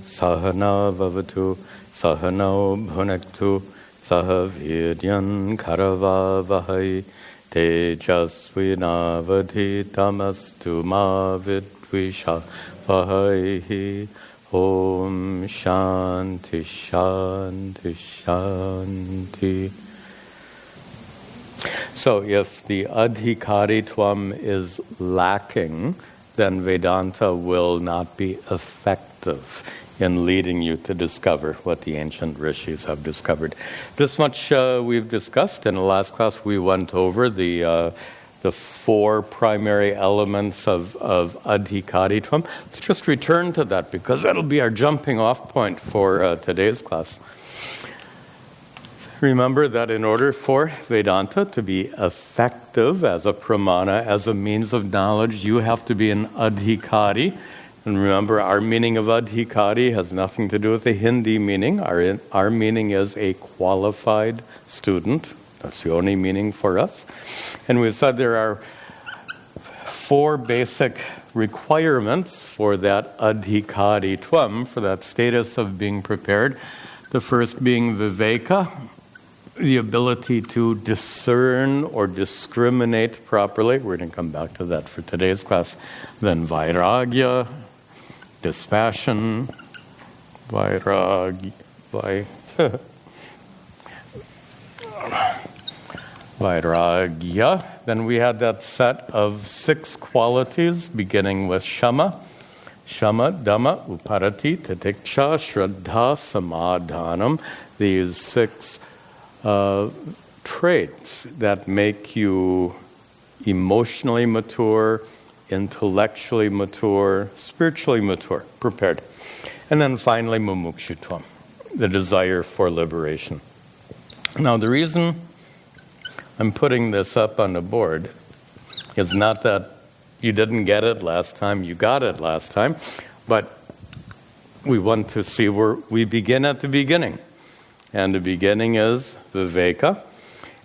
Sahana vavatu, sahano bhunaktu, sahaviryan karavavahai, tejasvinavadhitamastu ma vidvishavahai. Om Shanti Shanti Shanti. So if the adhikaritvam is lacking, then Vedanta will not be effective in leading you to discover what the ancient rishis have discovered. This much we've discussed. In the last class we went over the four primary elements of adhikaritvam. Let's just return to that because that'll be our jumping off point for today's class. Remember that in order for Vedanta to be effective as a pramana, as a means of knowledge, you have to be an adhikari. And remember, our meaning of adhikari has nothing to do with the Hindi meaning. Our meaning is a qualified student. That's the only meaning for us. And we said there are four basic requirements for that adhikaritvam, for that status of being prepared. The first being viveka, the ability to discern or discriminate properly. We're going to come back to that for today's class. Then vairagya, dispassion, vairagya. Then we had that set of 6 qualities, beginning with shama. Shama, dhamma, uparati, titiksha, shraddha, samadhanam. These 6 traits that make you emotionally mature, intellectually mature, spiritually mature, prepared. And then finally, mumukshutvam, the desire for liberation. Now, the reason I'm putting this up on the board is not that you didn't get it last time, you got it last time, but we want to see where we begin at the beginning. And the beginning is viveka.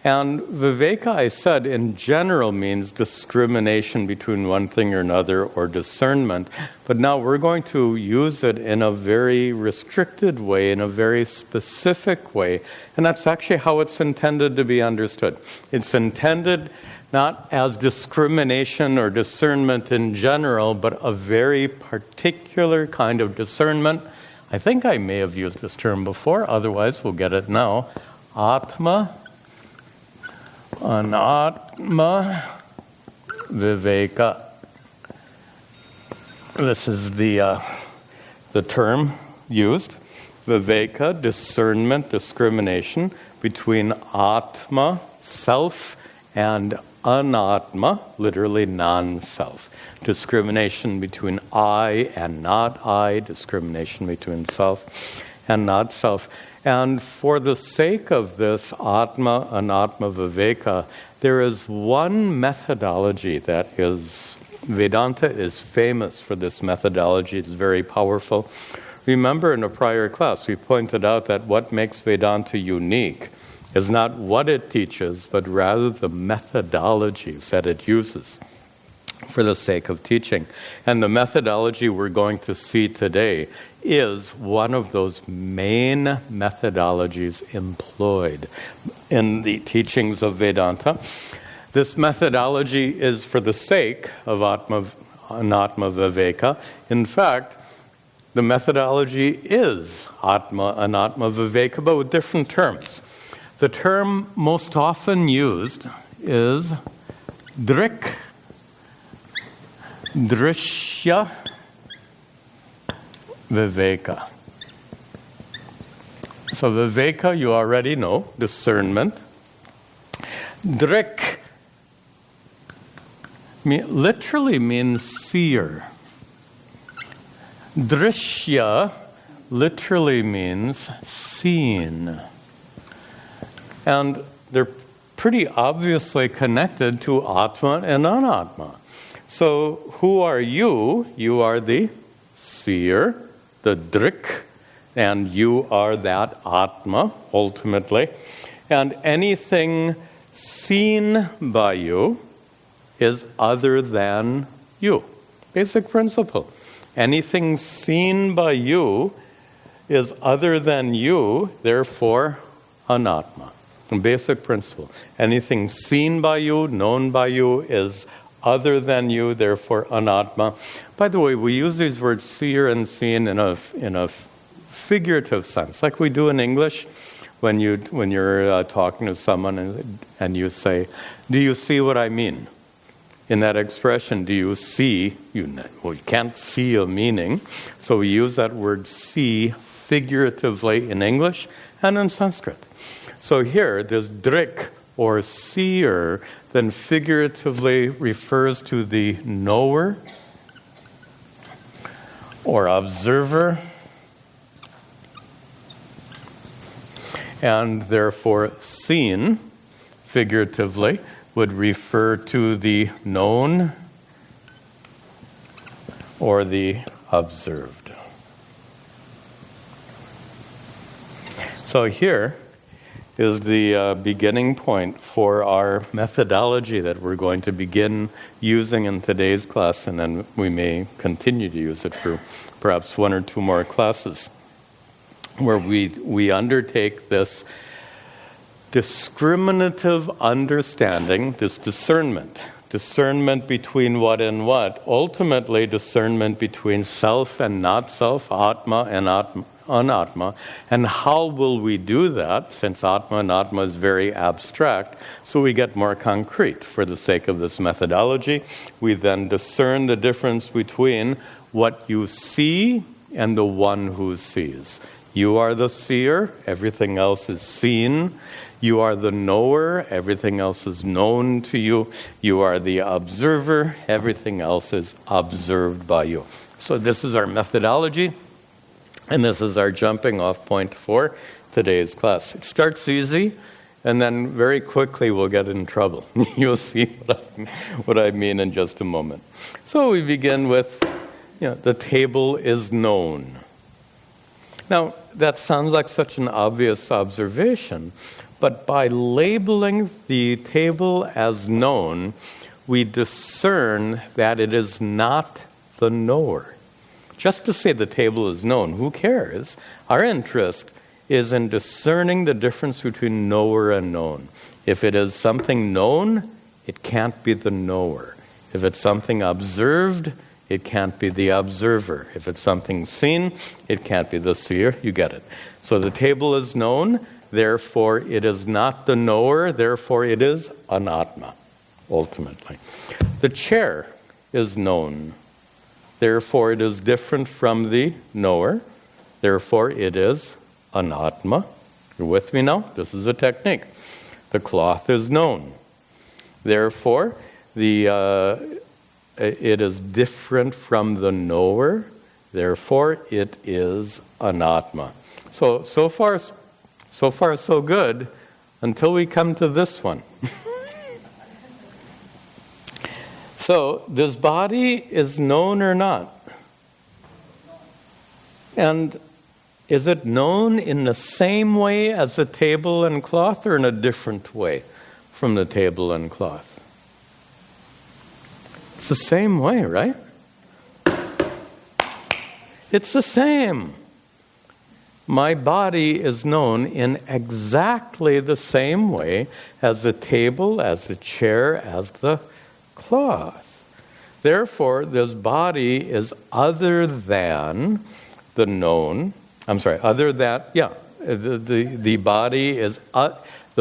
And viveka, I said, in general means discrimination between one thing or another, or discernment. But now we're going to use it in a very restricted way, in a very specific way. And that's actually how it's intended to be understood. It's intended not as discrimination or discernment in general, but a very particular kind of discernment. I think I may have used this term before, otherwise we'll get it now. Atma, anatma, viveka. This is the term used. Viveka, discernment, discrimination between atma, self, and anatma, literally non-self. Discrimination between I and not I, discrimination between self and not self. And for the sake of this atma, anatma, viveka, there is one methodology that is, Vedanta is famous for this methodology. It's very powerful. Remember in a prior class, we pointed out that what makes Vedanta unique is not what it teaches, but rather the methodologies that it uses for the sake of teaching. And the methodology we're going to see today is one of those main methodologies employed in the teachings of Vedanta. This methodology is for the sake of atma, anatma, viveka. In fact, the methodology is atma, anatma, viveka, but with different terms. The term most often used is Drik, drishya, viveka. So viveka, you already know, discernment. Drik literally means seer. Drishya literally means seen. And they're pretty obviously connected to atma and anatma. So who are you? You are the seer, the Drik, and you are that atma, ultimately. And anything seen by you is other than you. Basic principle. Anything seen by you is other than you, therefore anatma. A basic principle. Anything seen by you, known by you, is other than you, therefore anatma. By the way, we use these words seer and seen in a figurative sense, like we do in English when you're talking to someone and you say, "Do you see what I mean?" In that expression, do you see? You can't see a meaning, so we use that word see figuratively in English and in Sanskrit. So here, this Drik, or seer, then figuratively refers to the knower or observer, and therefore seen, figuratively, would refer to the known or the observed. So here is the beginning point for our methodology that we're going to begin using in today's class, and then we may continue to use it for perhaps one or two more classes, where we undertake this discriminative understanding, this discernment between what and what, ultimately discernment between self and not self, atma and anatma. And how will we do that, since atma and anatma is very abstract, so we get more concrete for the sake of this methodology. We then discern the difference between what you see and the one who sees. You are the seer, everything else is seen. You are the knower, everything else is known to you. You are the observer, everything else is observed by you. So this is our methodology, and this is our jumping off point for today's class. It starts easy, and then very quickly we'll get in trouble. You'll see what I mean in just a moment. So we begin with, the table is known. Now, that sounds like such an obvious observation, but by labeling the table as known, we discern that it is not the knower. Just to say the table is known, who cares? Our interest is in discerning the difference between knower and known. If it is something known, it can't be the knower. If it's something observed, it can't be the observer. If it's something seen, it can't be the seer. You get it. So the table is known, therefore it is not the knower, therefore it is anatma, ultimately. The chair is known, therefore it is different from the knower, therefore it is anatma. You're with me now? This is a technique. The cloth is known, therefore it is different from the knower, therefore it is anatma. So far so good, until we come to this one. So, this body is known or not? And is it known in the same way as the table and cloth, or in a different way from the table and cloth? It's the same way, right? It's the same. My body is known in exactly the same way as the table, as the chair, as the cloth. Therefore, this body is other than the known. The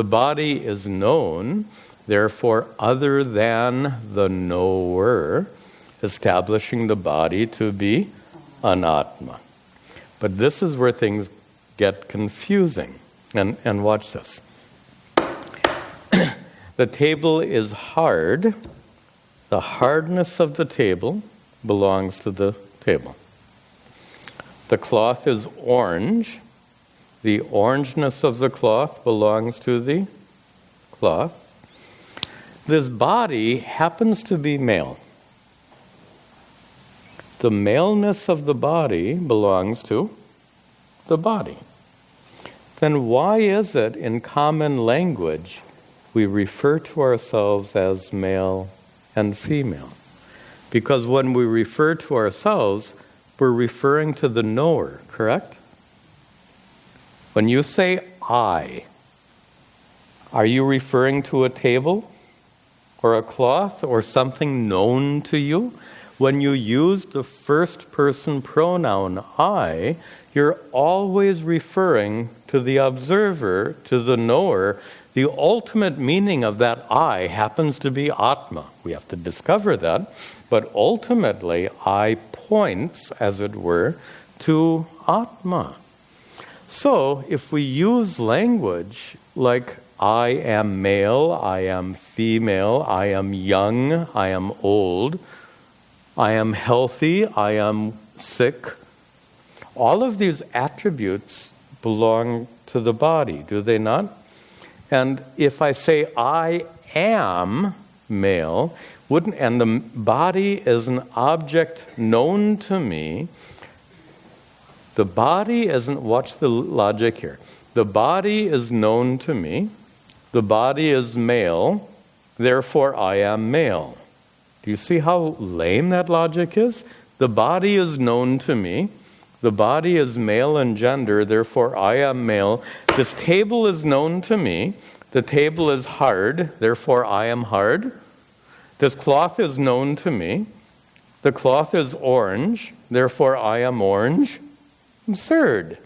body is known. Therefore, other than the knower, establishing the body to be anatma. But this is where things get confusing. And watch this. The table is hard. The hardness of the table belongs to the table. The cloth is orange. The orangeness of the cloth belongs to the cloth. This body happens to be male. The maleness of the body belongs to the body. Then why is it in common language we refer to ourselves as male and female? Because when we refer to ourselves, we're referring to the knower, correct? When you say I, are you referring to a table or a cloth or something known to you? When you use the first person pronoun I, you're always referring to the observer, to the knower. The ultimate meaning of that I happens to be atma. We have to discover that. But ultimately, I points, as it were, to atma. So, if we use language like I am male, I am female, I am young, I am old, I am healthy, I am sick, all of these attributes belong to the body, do they not? And if I say I am male, and the body is an object known to me, the body isn't, watch the logic here. The body is known to me, the body is male, therefore I am male. Do you see how lame that logic is? The body is known to me, the body is male in gender, therefore I am male. This table is known to me, the table is hard, therefore I am hard. This cloth is known to me, the cloth is orange, therefore I am orange. Absurd.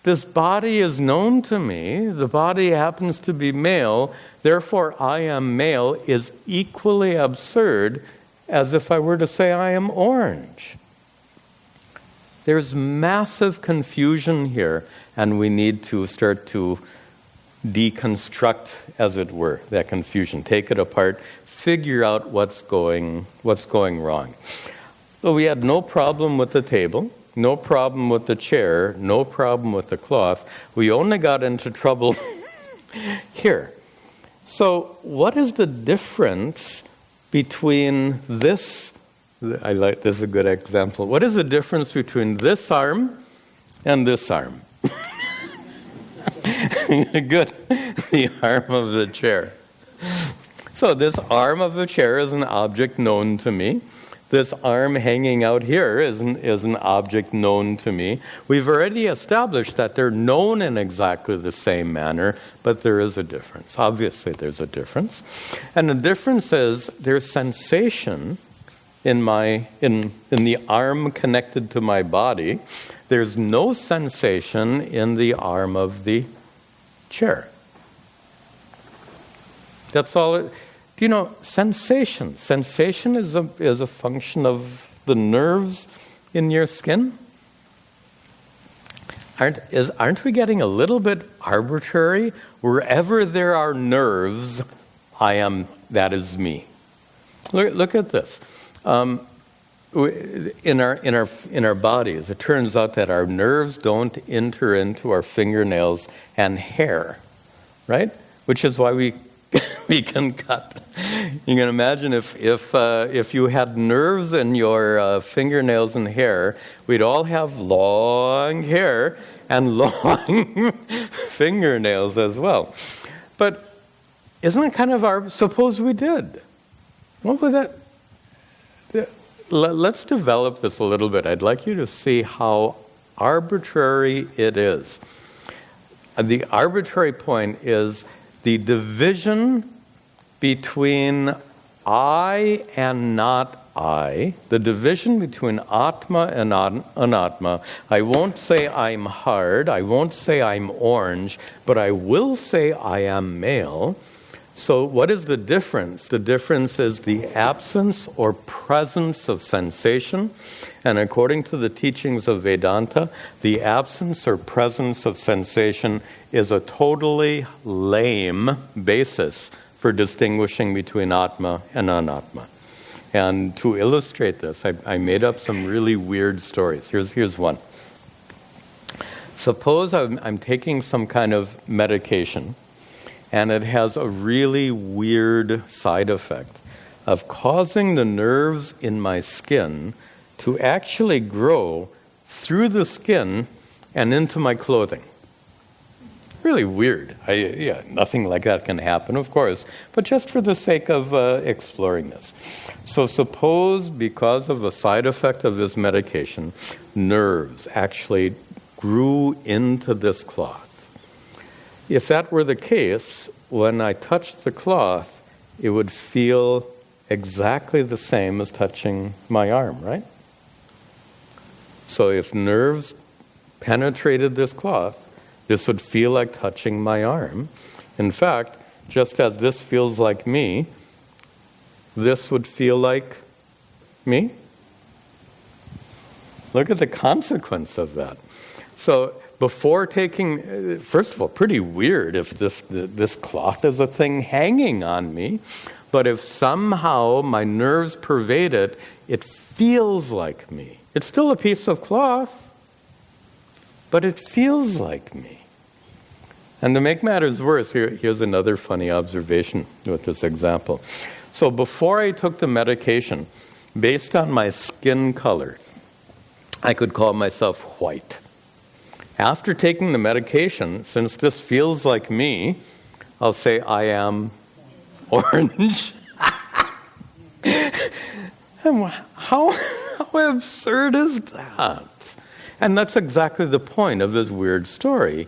This body is known to me, the body happens to be male, therefore I am male, is equally absurd as if I were to say I am orange. There's massive confusion here, and we need to start to deconstruct, as it were, that confusion. Take it apart, figure out what's going wrong. So we had no problem with the table, no problem with the chair, no problem with the cloth. We only got into trouble here. So what is the difference between this? This is a good example. What is the difference between this arm and this arm? Good. The arm of the chair. So this arm of the chair is an object known to me. This arm hanging out here is an object known to me. We've already established that they're known in exactly the same manner, but there is a difference. Obviously, there's a difference. And the difference is there's sensation in the arm connected to my body. There's no sensation in the arm of the chair. That's all. Do you know, sensation? Sensation is a function of the nerves in your skin. Aren't we getting a little bit arbitrary? Wherever there are nerves, that is me. Look at this. In our bodies, it turns out that our nerves don't enter into our fingernails and hair, right? Which is why we can cut. You can imagine if you had nerves in your fingernails and hair, we'd all have long hair and long fingernails as well. But isn't it kind of suppose we did? What would that? Let's develop this a little bit. I'd like you to see how arbitrary it is. The arbitrary point is the division between I and not I, the division between atma and anatma. I won't say I'm hard, I won't say I'm orange, but I will say I am male. So what is the difference? The difference is the absence or presence of sensation. And according to the teachings of Vedanta, the absence or presence of sensation is a totally lame basis for distinguishing between atma and anatma. And to illustrate this, I made up some really weird stories. Here's one. Suppose I'm taking some kind of medication, and it has a really weird side effect of causing the nerves in my skin to actually grow through the skin and into my clothing. Really weird. Nothing like that can happen, of course, but just for the sake of exploring this. So suppose because of a side effect of this medication, nerves actually grew into this cloth. if that were the case, when I touched the cloth, it would feel exactly the same as touching my arm, right? So if nerves penetrated this cloth, this would feel like touching my arm. In fact, just as this feels like me, this would feel like me. Look at the consequence of that. So before taking, first of all, pretty weird if this cloth is a thing hanging on me, but if somehow my nerves pervade it, it feels like me. It's still a piece of cloth, but it feels like me. And to make matters worse, here's another funny observation with this example. So before I took the medication, based on my skin color, I could call myself white. After taking the medication, since this feels like me, I'll say I am orange. How absurd is that? And that's exactly the point of this weird story,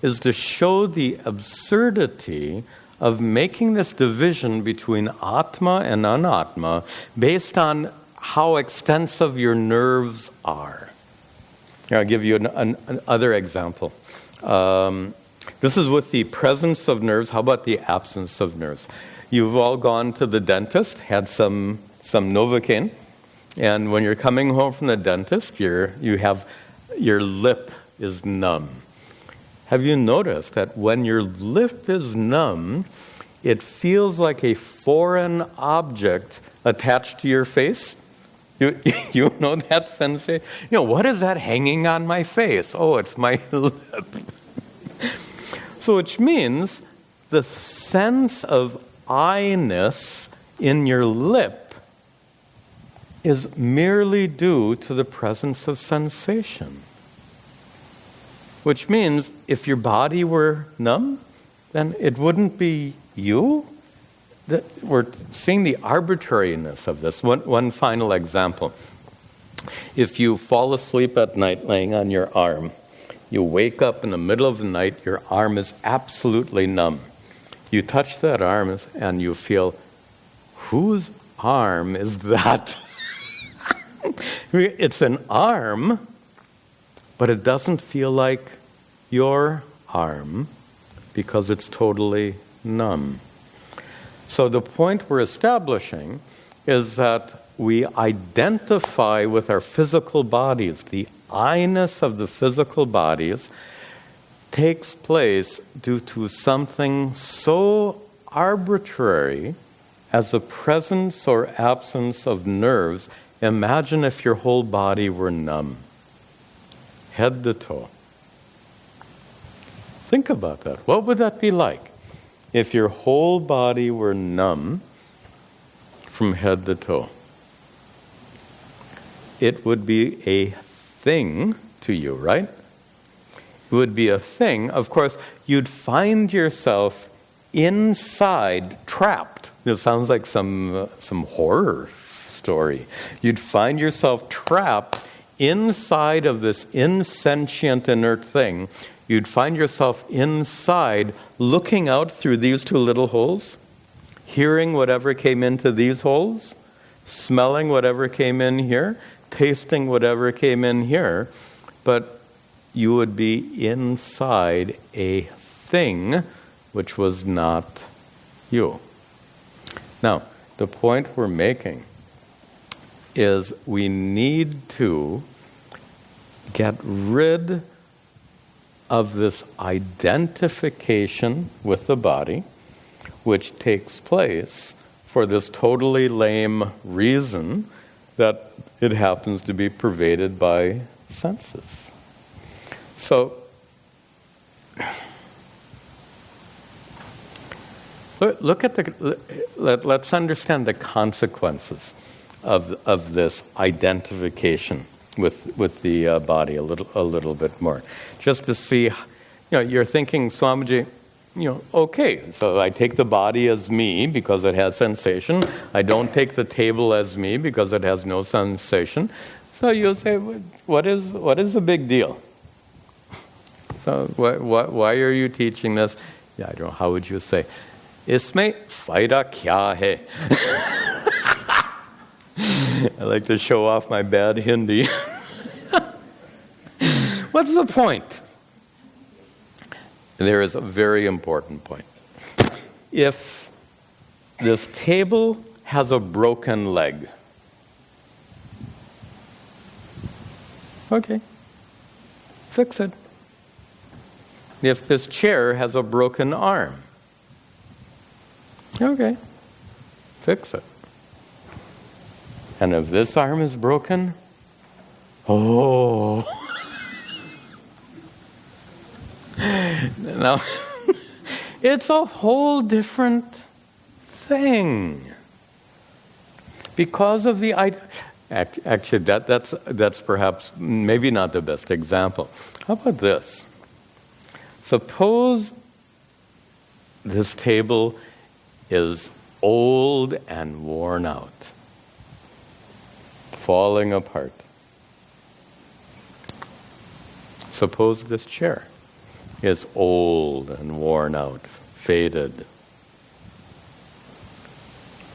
is to show the absurdity of making this division between atma and anatma based on how extensive your nerves are. Here, I'll give you another example. This is with the presence of nerves. How about the absence of nerves? You've all gone to the dentist, had some Novocaine, and when you're coming home from the dentist, your lip is numb. Have you noticed that when your lip is numb, it feels like a foreign object attached to your face? You know that sensation? What is that hanging on my face? Oh, it's my lip. So which means the sense of I-ness in your lip is merely due to the presence of sensation. Which means if your body were numb, then it wouldn't be you. We're seeing the arbitrariness of this. One final example. If you fall asleep at night laying on your arm, you wake up in the middle of the night, your arm is absolutely numb. You touch that arm and you feel, whose arm is that? It's an arm, but it doesn't feel like your arm because it's totally numb. So the point we're establishing is that we identify with our physical bodies. The I-ness of the physical bodies takes place due to something so arbitrary as the presence or absence of nerves. Imagine if your whole body were numb, head to toe. Think about that. What would that be like if your whole body were numb from head to toe? It would be a thing to you, right? It would be a thing. Of course, you'd find yourself inside, trapped. It sounds like some horror story. You'd find yourself trapped inside of this insentient inert thing. You'd find yourself inside, looking out through these two little holes, hearing whatever came into these holes, smelling whatever came in here, tasting whatever came in here, but you would be inside a thing which was not you. Now, the point we're making is we need to get rid of this identification with the body, which takes place for this totally lame reason that it happens to be pervaded by senses. So, look at let's understand the consequences of this identification with the body a little bit more, just to see. You're thinking, Swamiji, okay, so I take the body as me because it has sensation. I don't take the table as me because it has no sensation. So you'll say, what is the big deal? So why are you teaching this? Yeah, I don't know. How would you say? Isme fayda kya hai? I like to show off my bad Hindi. What's the point? There is a very important point. If this table has a broken leg, okay, fix it. If this chair has a broken arm, okay, fix it. And if this arm is broken, oh. Now, it's a whole different thing. Because of the idea. Actually, that's perhaps maybe not the best example. How about this? Suppose this table is old and worn out, falling apart. Suppose this chair is old and worn out, faded.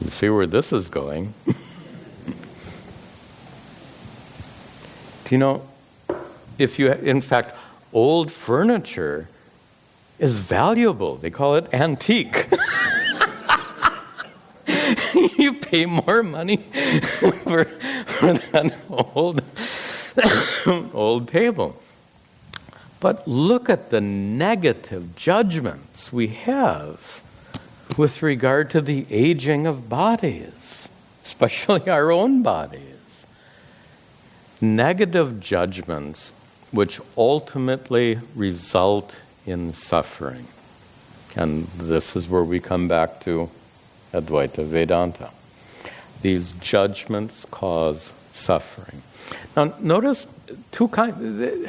You see where this is going? Do you know, in fact, old furniture is valuable. They call it antique. You pay more money for that old table. But look at the negative judgments we have with regard to the aging of bodies, especially our own bodies. Negative judgments which ultimately result in suffering. And this is where we come back to Advaita Vedanta. These judgments cause suffering. Now, notice two kinds.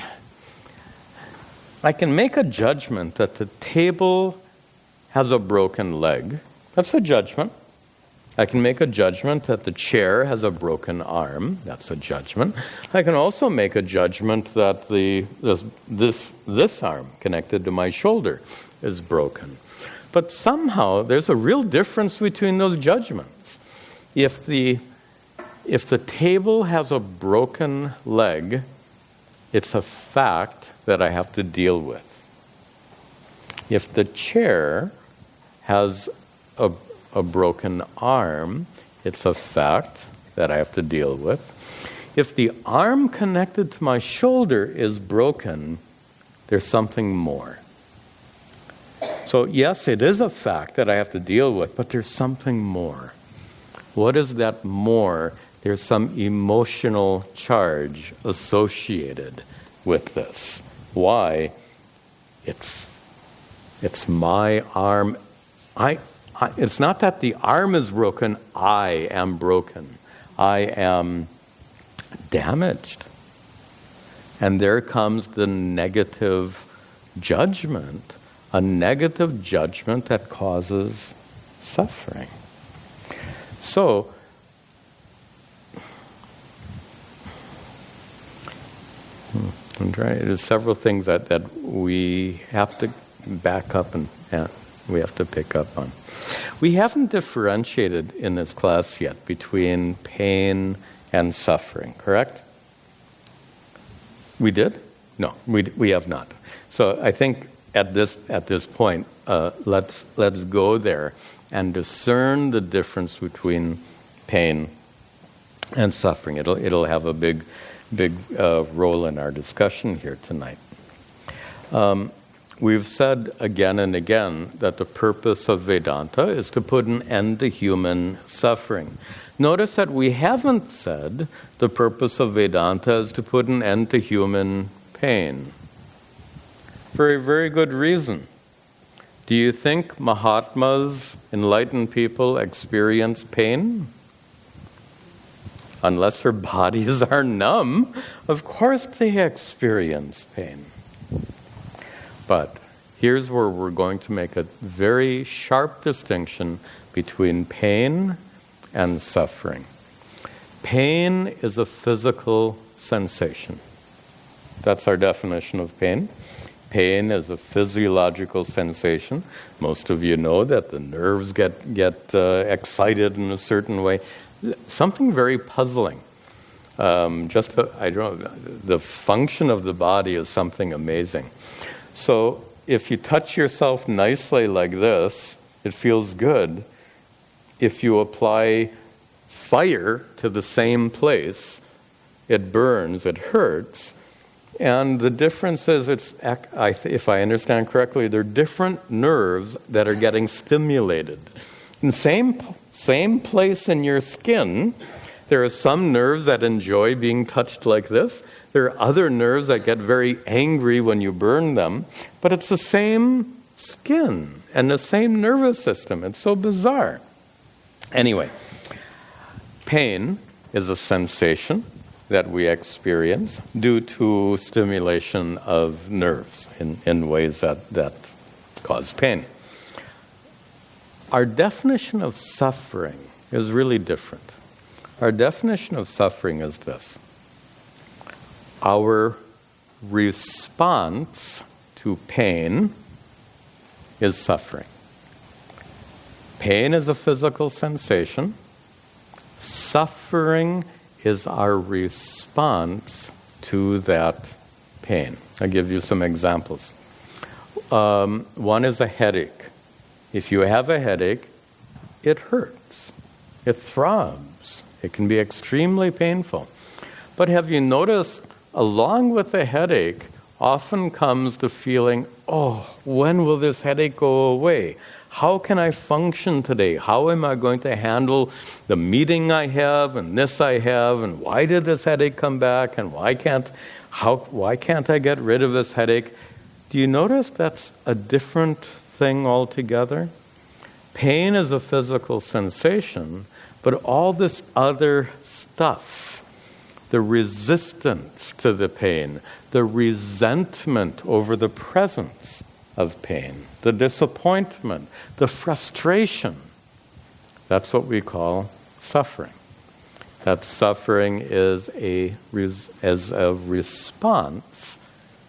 I can make a judgment that the table has a broken leg. That's a judgment. I can make a judgment that the chair has a broken arm. That's a judgment. I can also make a judgment that this arm connected to my shoulder is broken. But somehow there's a real difference between those judgments. If the table has a broken leg, it's a fact that I have to deal with. If the chair has a broken arm, it's a fact that I have to deal with. If the arm connected to my shoulder is broken, there's something more. So yes, it is a fact that I have to deal with, but there's something more. What is that more? There's some emotional charge associated with this. Why? It's my arm. It's not that the arm is broken, I am broken. I am damaged. And there comes the negative judgment, a negative judgment that causes suffering. So, I'm trying. There's several things that we have to back up and we have to pick up on. We haven't differentiated in this class yet between pain and suffering, correct? We did? No, we have not. So I think at this point, let's go there and discern the difference between pain and suffering. It'll have a big role in our discussion here tonight. We've said again and again that the purpose of Vedanta is to put an end to human suffering. Notice that we haven't said the purpose of Vedanta is to put an end to human pain. For a very good reason. Do you think Mahatmas, enlightened people, experience pain? Unless their bodies are numb, of course they experience pain. But here's where we're going to make a very sharp distinction between pain and suffering. Pain is a physical sensation. That's our definition of pain. Pain is a physiological sensation. Most of you know that the nerves get excited in a certain way. Something very puzzling. The function of the body is something amazing. So if you touch yourself nicely like this, it feels good. If you apply fire to the same place, it burns, it hurts. And the difference is, if I understand correctly, there are different nerves that are getting stimulated. In the same place in your skin, there are some nerves that enjoy being touched like this. There are other nerves that get very angry when you burn them. But it's the same skin and the same nervous system. It's so bizarre. Anyway, pain is a sensation that we experience due to stimulation of nerves in ways that cause pain. Our definition of suffering is really different. Our definition of suffering is this: our response to pain is suffering. Pain is a physical sensation. Suffering is our response to that pain. I'll give you some examples. One is a headache. If you have a headache, it hurts. It throbs. It can be extremely painful. But have you noticed, along with the headache, often comes the feeling, oh, when will this headache go away? How can I function today? How am I going to handle the meeting I have and this I have, and why did this headache come back, and why can't I get rid of this headache? Do you notice that's a different thing altogether? Pain is a physical sensation, but all this other stuff, the resistance to the pain, the resentment over the presence of pain, the disappointment, the frustration, that's what we call suffering. That suffering is a response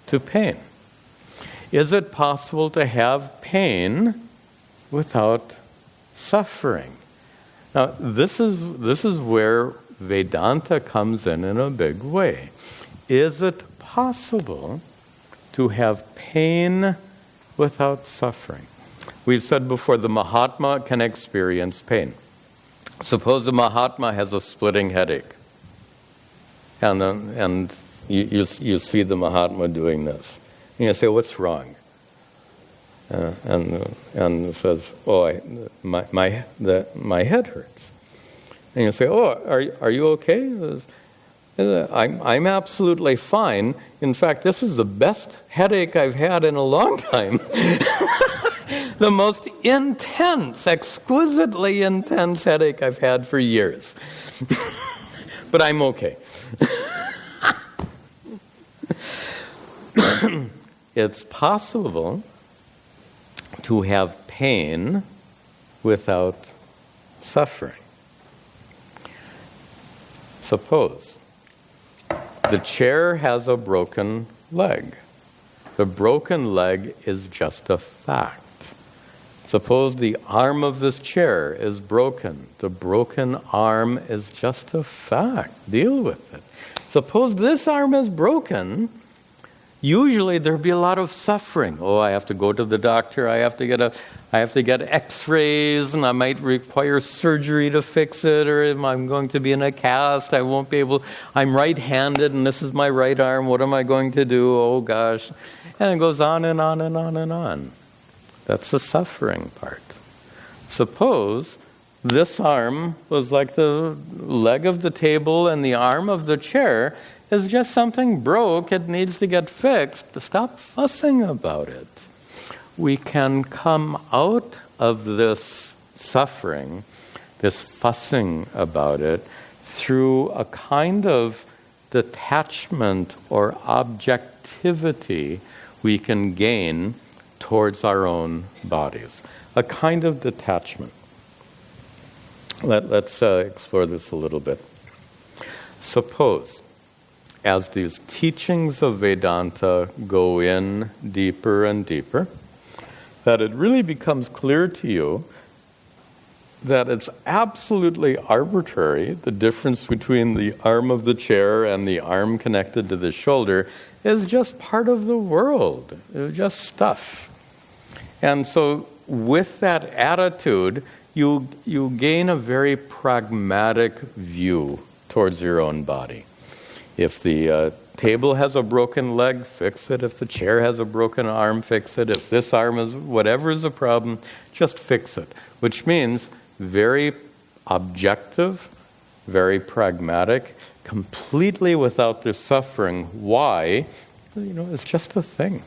to pain. Is it possible to have pain without suffering? Now, this is where Vedanta comes in a big way. Is it possible to have pain without suffering? We've said before, the Mahatma can experience pain. Suppose the Mahatma has a splitting headache, and you see the Mahatma doing this, and you say, "What's wrong?" And says, "Oh, my head hurts." And you say, "Oh, are you okay?" I'm absolutely fine. In fact, this is the best headache I've had in a long time. The most intense, exquisitely intense headache I've had for years. But I'm okay. It's possible to have pain without suffering. Suppose the chair has a broken leg. The broken leg is just a fact. Suppose the arm of this chair is broken. The broken arm is just a fact. Deal with it. Suppose this arm is broken. Usually there'd be a lot of suffering. Oh, I have to go to the doctor. I have to get X-rays, and I might require surgery to fix it. Or if I'm going to be in a cast, I won't be able. I'm right-handed, and this is my right arm. What am I going to do? Oh gosh, and it goes on and on and on and on. That's the suffering part. Suppose this arm was like the leg of the table, and the arm of the chair is just something broke. It needs to get fixed. Stop fussing about it. We can come out of this suffering, this fussing about it, through a kind of detachment or objectivity we can gain towards our own bodies. A kind of detachment. Let's explore this a little bit. Suppose as these teachings of Vedanta go in deeper and deeper, that it really becomes clear to you that it's absolutely arbitrary, the difference between the arm of the chair and the arm connected to the shoulder is just part of the world. It's just stuff. And so with that attitude, you gain a very pragmatic view towards your own body. If the table has a broken leg, fix it. If the chair has a broken arm, fix it. If this arm is, whatever is a problem, just fix it. Which means very objective, very pragmatic, completely without the suffering. Why? It's just a thing.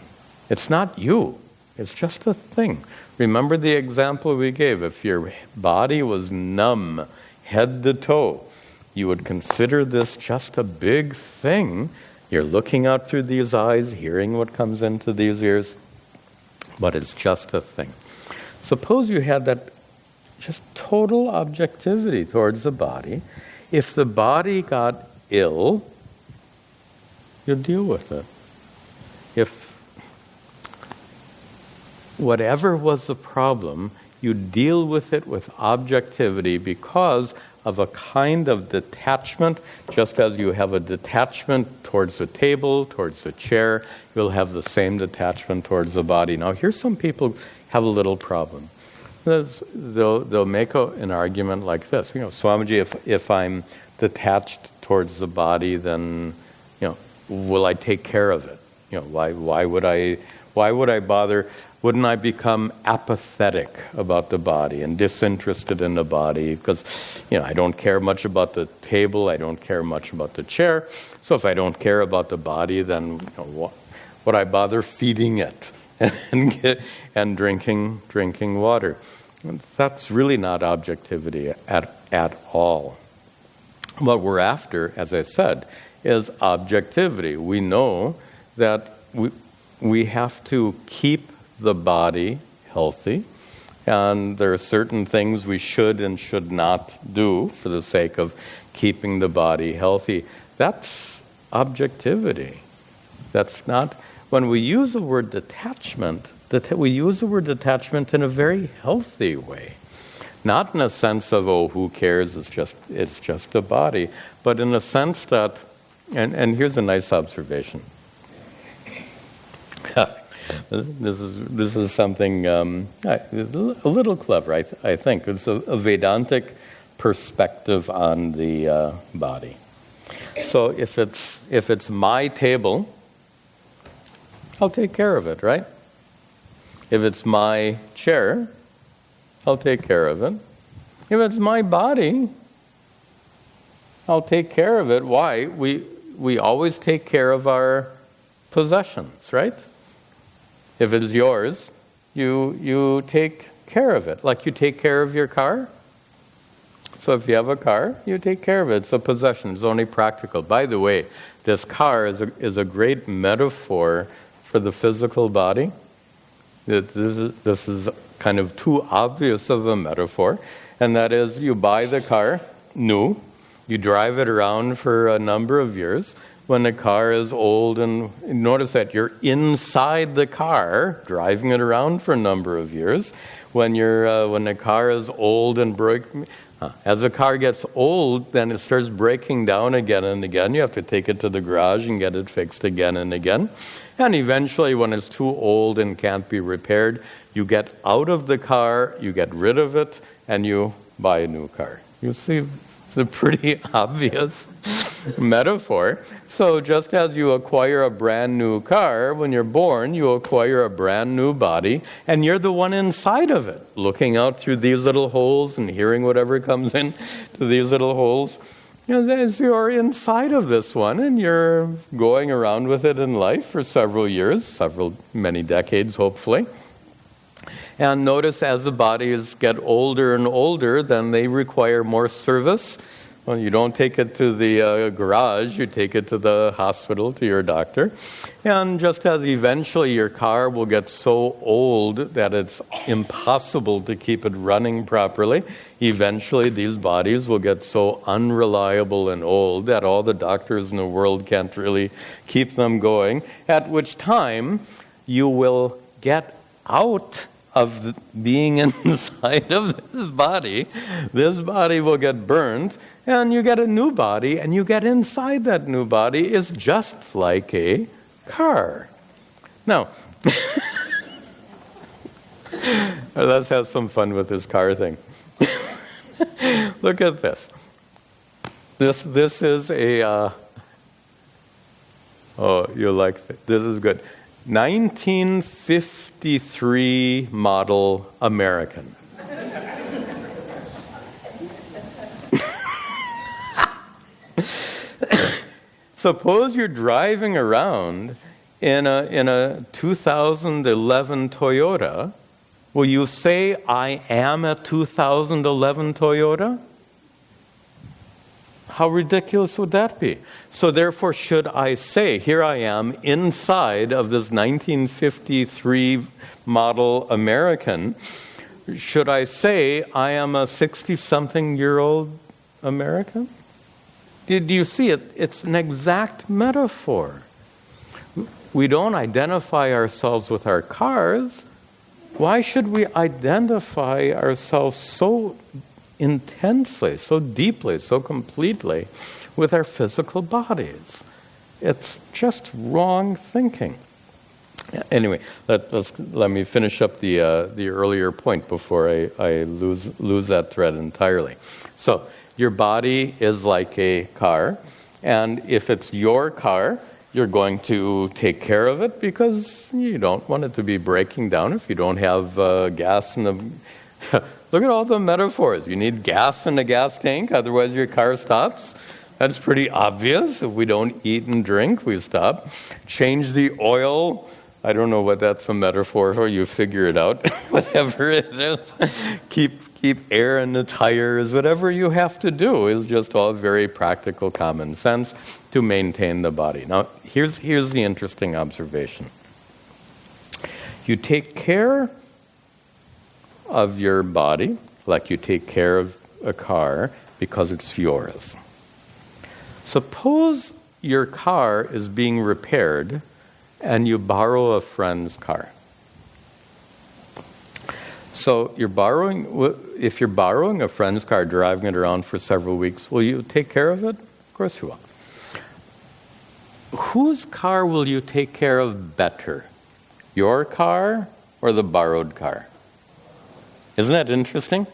It's not you. It's just a thing. Remember the example we gave. If your body was numb, head to toe, you would consider this just a big thing. You're looking out through these eyes, hearing what comes into these ears, but it's just a thing. Suppose you had that just total objectivity towards the body. If the body got ill, you deal with it. If whatever was the problem, you deal with it with objectivity because of a kind of detachment. Just as you have a detachment towards the table, towards the chair, you'll have the same detachment towards the body. Now, here's some people have a little problem. They'll make an argument like this. Swamiji, if I'm detached towards the body, then will I take care of it? Why would I bother? Wouldn't I become apathetic about the body and disinterested in the body? Because I don't care much about the table, I don't care much about the chair. So if I don't care about the body, then would I bother feeding it and drinking water? That's really not objectivity at all. What we're after, as I said, is objectivity. We know that we have to keep the body healthy, and there are certain things we should and should not do for the sake of keeping the body healthy. That's objectivity. That's not... When we use the word detachment, we use the word detachment in a very healthy way. Not in a sense of, who cares, it's just a body, but in a sense that, and here's a nice observation. This is something a little clever, I think. It's a Vedantic perspective on the body. So if it's my table, I'll take care of it, right? If it's my chair, I'll take care of it. If it's my body, I'll take care of it. Why? We always take care of our possessions, right? If it is yours, you take care of it, like you take care of your car. So if you have a car, you take care of it. It's a possession. It's only practical. By the way, this car is a great metaphor for the physical body. This is kind of too obvious of a metaphor, and that is you buy the car new, you drive it around for a number of years. When the car is old, and notice that you're inside the car, driving it around for a number of years. When the car is old and as the car gets old, then it starts breaking down again and again. You have to take it to the garage and get it fixed again and again. And eventually, when it's too old and can't be repaired, you get out of the car, you get rid of it, and you buy a new car. You see, it's a pretty obvious metaphor. So just as you acquire a brand new car, when you're born, you acquire a brand new body, and you're the one inside of it, looking out through these little holes and hearing whatever comes in to these little holes. As you're inside of this one, and you're going around with it in life for several years, many decades, hopefully. And notice as the bodies get older and older, then they require more service. Well, you don't take it to the garage, you take it to the hospital, to your doctor. And just as eventually your car will get so old that it's impossible to keep it running properly, eventually these bodies will get so unreliable and old that all the doctors in the world can't really keep them going, at which time you will get out of being inside of this body. This body will get burned, and you get a new body, and you get inside that new body is just like a car. Now, let's have some fun with this car thing. Look at this. This is a, oh, you like this is good. 1953 model American. Suppose you're driving around in a 2011 Toyota. Will you say, I am a 2011 Toyota? How ridiculous would that be? So therefore, should I say, here I am inside of this 1953 model American, should I say I am a 60-something-year-old American? Do you see it? It's an exact metaphor. We don't identify ourselves with our cars. Why should we identify ourselves so intensely, so deeply, so completely with our physical bodies? It's just wrong thinking. Anyway, let me finish up the earlier point before I lose that thread entirely. So, your body is like a car, and if it's your car, you're going to take care of it because you don't want it to be breaking down if you don't have gas in the... Look at all the metaphors. You need gas in the gas tank, otherwise your car stops. That's pretty obvious. If we don't eat and drink, we stop. Change the oil. I don't know what that's a metaphor for. You figure it out. Whatever it is. Keep air in the tires. Whatever you have to do is just all very practical common sense to maintain the body. Now, here's the interesting observation. You take care of your body like you take care of a car because it's yours. Suppose your car is being repaired and you borrow a friend's car. So if you're borrowing a friend's car, driving it around for several weeks, will you take care of it? Of course you will. Whose car will you take care of better? Your car or the borrowed car? Isn't that interesting?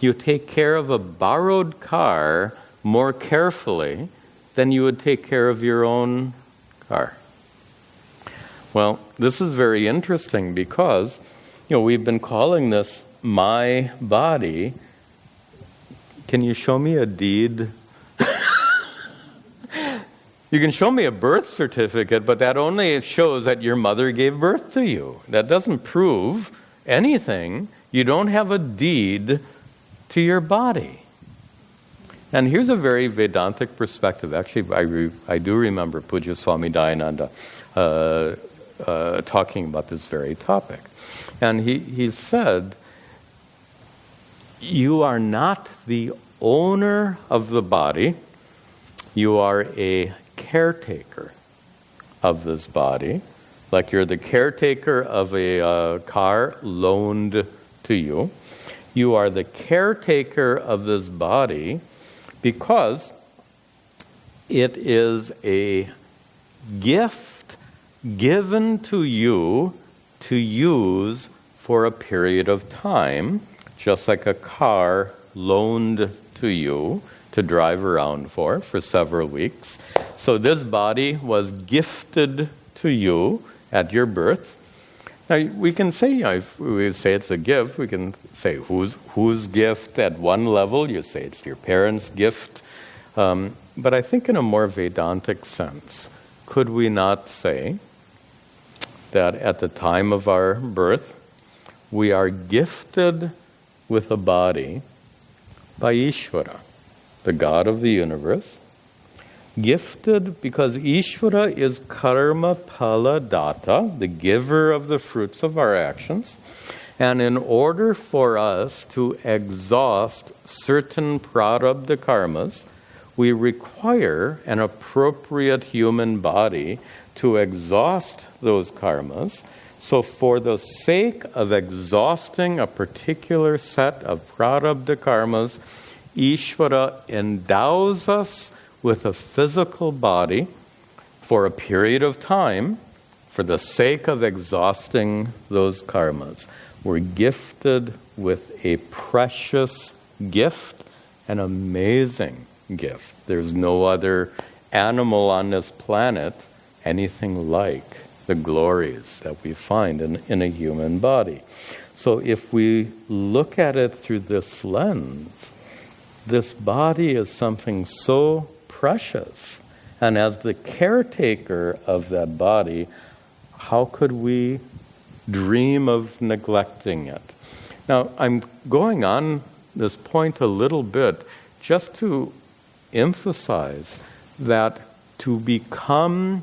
You take care of a borrowed car more carefully than you would take care of your own car. Well, this is very interesting because, we've been calling this my body. Can you show me a deed? You can show me a birth certificate, but that only shows that your mother gave birth to you. That doesn't prove anything. You don't have a deed to your body. And here's a very Vedantic perspective. Actually, I do remember Pujya Swami Dayananda talking about this very topic. And he said, you are not the owner of the body. You are a caretaker of this body. Like you're the caretaker of a car loaned to you. You are the caretaker of this body because it is a gift given to you to use for a period of time, just like a car loaned to you to drive around for several weeks. So this body was gifted to you at your birth. Now, we can say, if we say it's a gift, we can say whose gift at one level. You say it's your parents' gift. But I think in a more Vedantic sense, could we not say that at the time of our birth, we are gifted with a body by Ishvara? the God of the universe. Gifted because Ishvara is karma phala data, the giver of the fruits of our actions. And in order for us to exhaust certain prarabdha karmas, we require an appropriate human body to exhaust those karmas. So for the sake of exhausting a particular set of prarabdha karmas, Ishvara endows us with a physical body for a period of time for the sake of exhausting those karmas. We're gifted with a precious gift, an amazing gift. There's no other animal on this planet anything like the glories that we find in a human body. So if we look at it through this lens, this body is something so precious. And as the caretaker of that body, how could we dream of neglecting it? Now, I'm going on this point a little bit just to emphasize that to become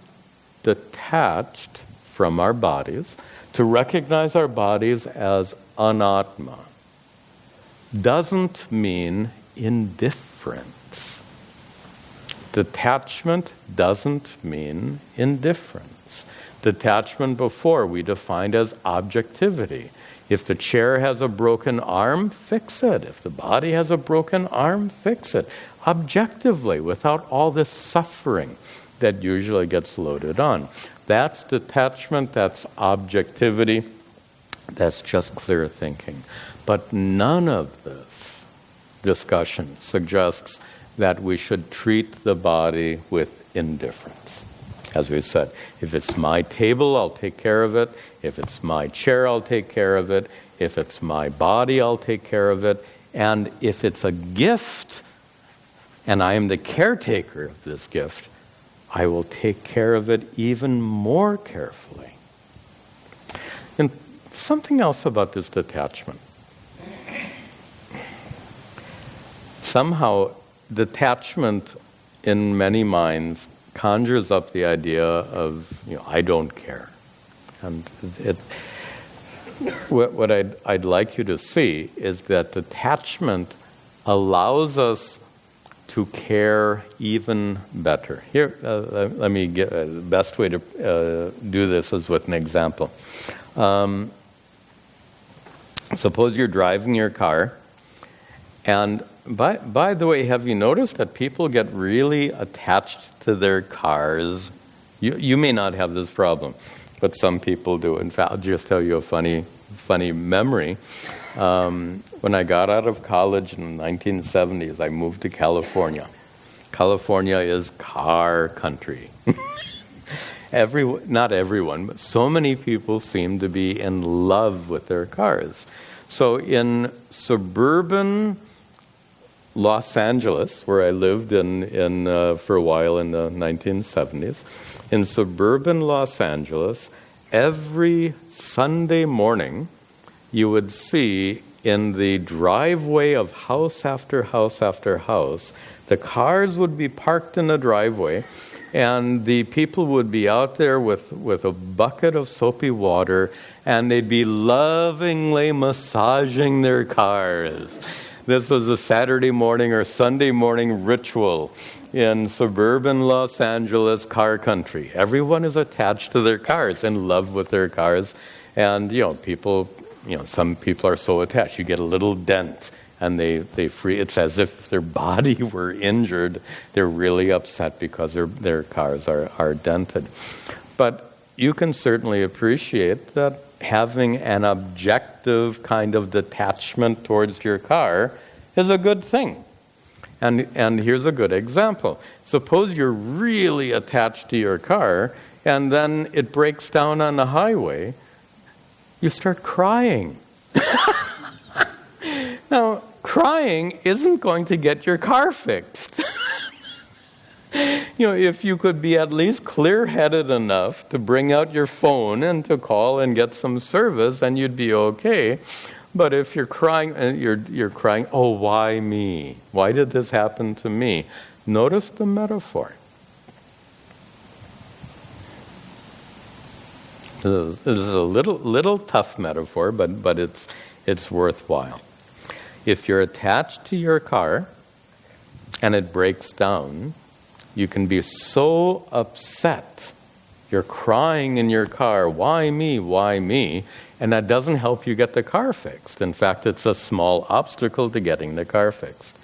detached from our bodies, to recognize our bodies as anatma, doesn't mean indifference. Detachment doesn't mean indifference. Detachment before we defined as objectivity. If the chair has a broken arm, fix it. If the body has a broken arm, fix it. Objectively, without all this suffering that usually gets loaded on. That's detachment, that's objectivity, that's just clear thinking. But none of this discussion suggests that we should treat the body with indifference. As we said, if it's my table, I'll take care of it. If it's my chair, I'll take care of it. If it's my body, I'll take care of it. And if it's a gift, and I am the caretaker of this gift, I will take care of it even more carefully. And something else about this detachment. Somehow, detachment in many minds conjures up the idea of, I don't care. And what I'd like you to see is that detachment allows us to care even better. Here, let me get the best way to do this is with an example. Suppose you're driving your car, and by the way, have you noticed that people get really attached to their cars? You may not have this problem, but some people do. In fact, I'll just tell you a funny memory. When I got out of college in the 1970s, I moved to California. California is car country. Not everyone, but so many people seem to be in love with their cars. So in suburban Los Angeles, where I lived in for a while in the 1970s, in suburban Los Angeles, every Sunday morning, you would see in the driveway of house after house after house, the cars would be parked in the driveway, and the people would be out there with a bucket of soapy water, and they'd be lovingly massaging their cars. This was a Saturday morning or Sunday morning ritual in suburban Los Angeles car country. Everyone is attached to their cars, in love with their cars, and people. Some people are so attached. You get a little dent, and they free. It's as if their body were injured. They're really upset because their cars are dented. But you can certainly appreciate that having an objective kind of detachment towards your car is a good thing. And here's a good example. Suppose you're really attached to your car, and then it breaks down on the highway. You start crying. Now, crying isn't going to get your car fixed. If you could be at least clear-headed enough to bring out your phone and to call and get some service, then you'd be okay. But if you're crying, you're crying, oh, why me? Why did this happen to me? Notice the metaphor. This is a little tough metaphor, but it's worthwhile. If you're attached to your car and it breaks down, you can be so upset. You're crying in your car, why me, why me? And that doesn't help you get the car fixed. In fact, it's a small obstacle to getting the car fixed.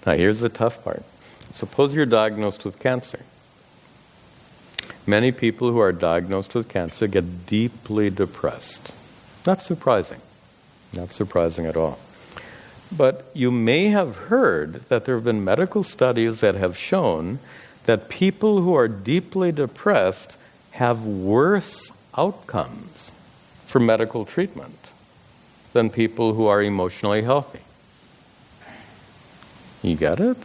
Now, here's the tough part. Suppose you're diagnosed with cancer. Many people who are diagnosed with cancer get deeply depressed. Not surprising. Not surprising at all. But you may have heard that there have been medical studies that have shown that people who are deeply depressed have worse outcomes for medical treatment than people who are emotionally healthy. You get it?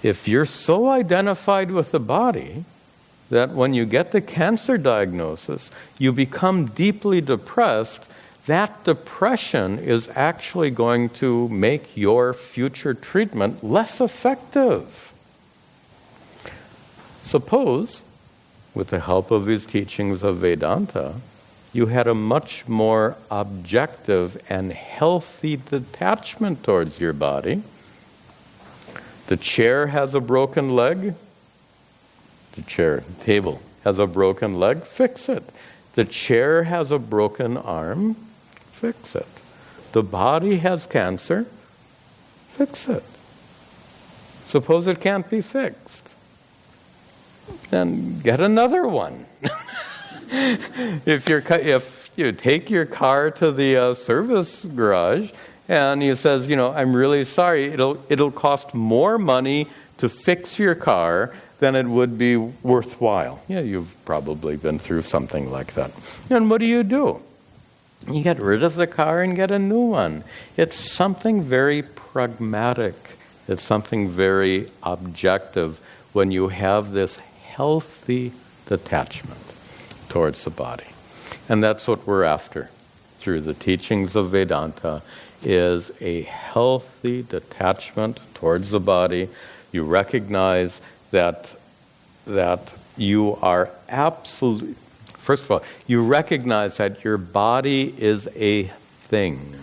If you're so identified with the body that when you get the cancer diagnosis, you become deeply depressed, that depression is actually going to make your future treatment less effective. Suppose, with the help of these teachings of Vedanta, you had a much more objective and healthy detachment towards your body. The chair has a broken leg. The table has a broken leg. Fix it. The chair has a broken arm. Fix it. The body has cancer. Fix it. Suppose it can't be fixed. Then get another one. If you take your car to the service garage and he says, I'm really sorry, it'll cost more money to fix your car than it would be worthwhile. Yeah, you've probably been through something like that. And what do? You get rid of the car and get a new one. It's something very pragmatic. It's something very objective when you have this healthy detachment towards the body. And that's what we're after through the teachings of Vedanta, is a healthy detachment towards the body. You recognize that you are absolutely... First of all, you recognize that your body is a thing.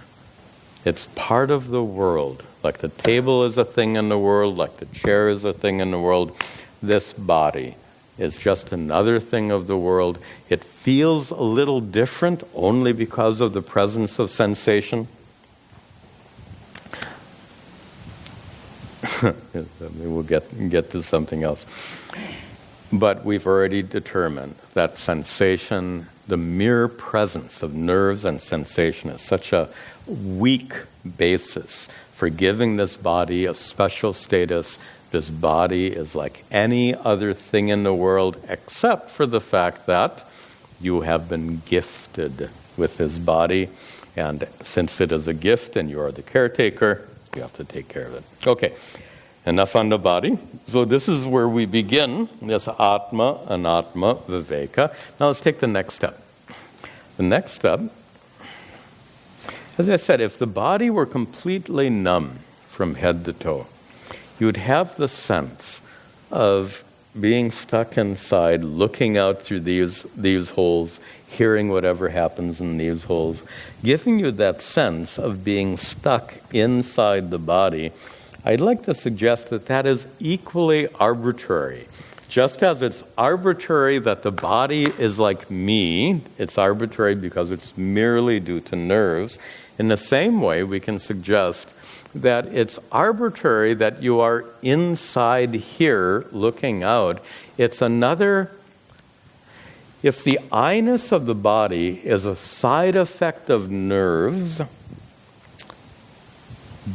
It's part of the world. Like the table is a thing in the world, like the chair is a thing in the world, this body is just another thing of the world. It feels a little different only because of the presence of sensation. We'll get to something else. But we've already determined that sensation, the mere presence of nerves and sensation, is such a weak basis for giving this body a special status. This body is like any other thing in the world except for the fact that you have been gifted with this body. And since it is a gift and you are the caretaker, you have to take care of it. Okay. Enough on the body. So this is where we begin, this atma, anatma, viveka. Now let's take the next step. The next step, as I said, if the body were completely numb from head to toe, you would have the sense of being stuck inside, looking out through these holes, hearing whatever happens in these holes, giving you that sense of being stuck inside the body. I'd like to suggest that is equally arbitrary. Just as it's arbitrary that the body is like me, it's arbitrary because it's merely due to nerves. In the same way, we can suggest that it's arbitrary that you are inside here looking out. It's another... If the I-ness of the body is a side effect of nerves,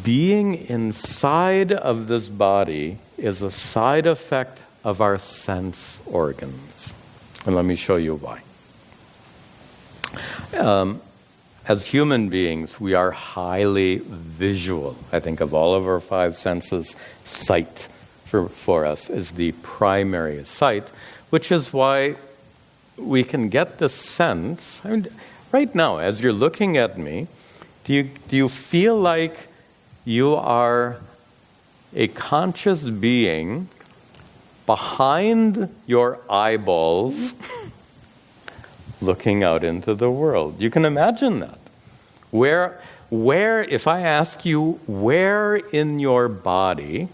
being inside of this body is a side effect of our sense organs. And let me show you why. As human beings, we are highly visual. I think of all of our five senses, sight for us is the primary sight, which is why we can get the sense. I mean, right now, as you're looking at me, Do you feel like you are a conscious being behind your eyeballs looking out into the world? You can imagine that. Where, if I ask you, where in your body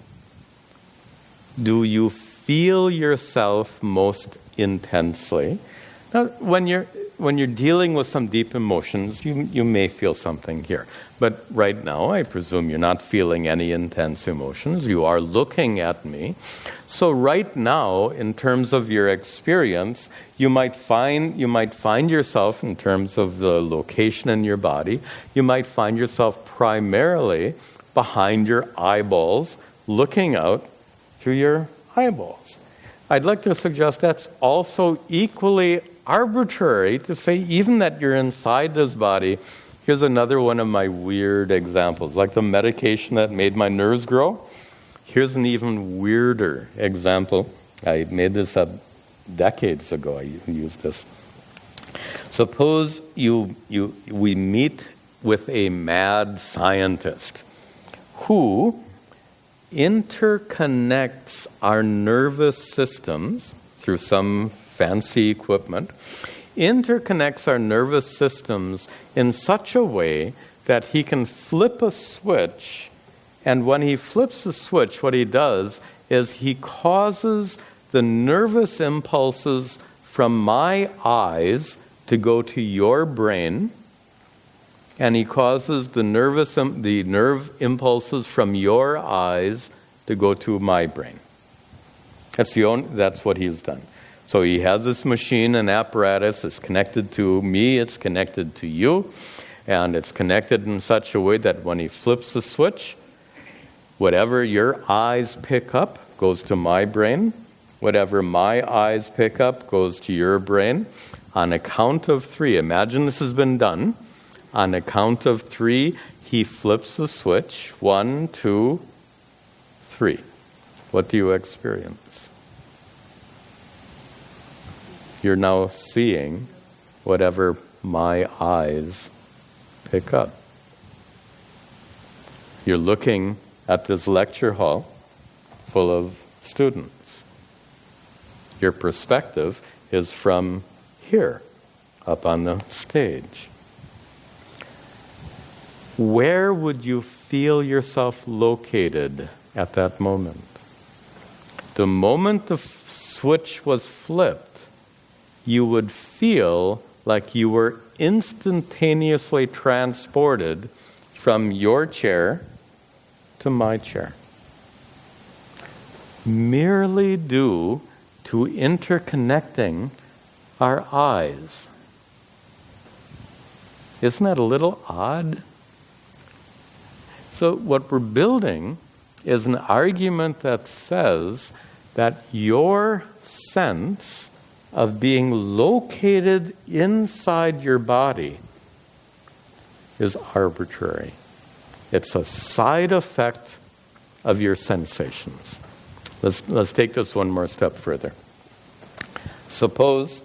do you feel yourself most intensely? Now, when you're dealing with some deep emotions, you may feel something here. But right now, I presume you're not feeling any intense emotions. You are looking at me. So right now, in terms of your experience, you might find yourself, in terms of the location in your body, you might find yourself primarily behind your eyeballs, looking out through your eyeballs. I'd like to suggest that's also equally arbitrary to say even that you're inside this body. Here's another one of my weird examples, like the medication that made my nerves grow. Here's an even weirder example. I made this up decades ago. I used this. Suppose we meet with a mad scientist who interconnects our nervous systems through some fancy equipment, interconnects our nervous systems in such a way that he can flip a switch, and when he flips the switch, what he does is he causes the nervous impulses from my eyes to go to your brain, and he causes the nerve impulses from your eyes to go to my brain. That's what he's done. So he has this machine and apparatus. It's connected to me. It's connected to you, and it's connected in such a way that when he flips the switch, whatever your eyes pick up goes to my brain. Whatever my eyes pick up goes to your brain. On a count of 3, imagine this has been done. On a count of 3, he flips the switch. 1, 2, 3. What do you experience? You're now seeing whatever my eyes pick up. You're looking at this lecture hall full of students. Your perspective is from here, up on the stage. Where would you feel yourself located at that moment? The moment the switch was flipped, you would feel like you were instantaneously transported from your chair to my chair. Merely due to interconnecting our eyes. Isn't that a little odd? So what we're building is an argument that says that your sense of being located inside your body is arbitrary. It's a side effect of your sensations. Let's take this one more step further. Suppose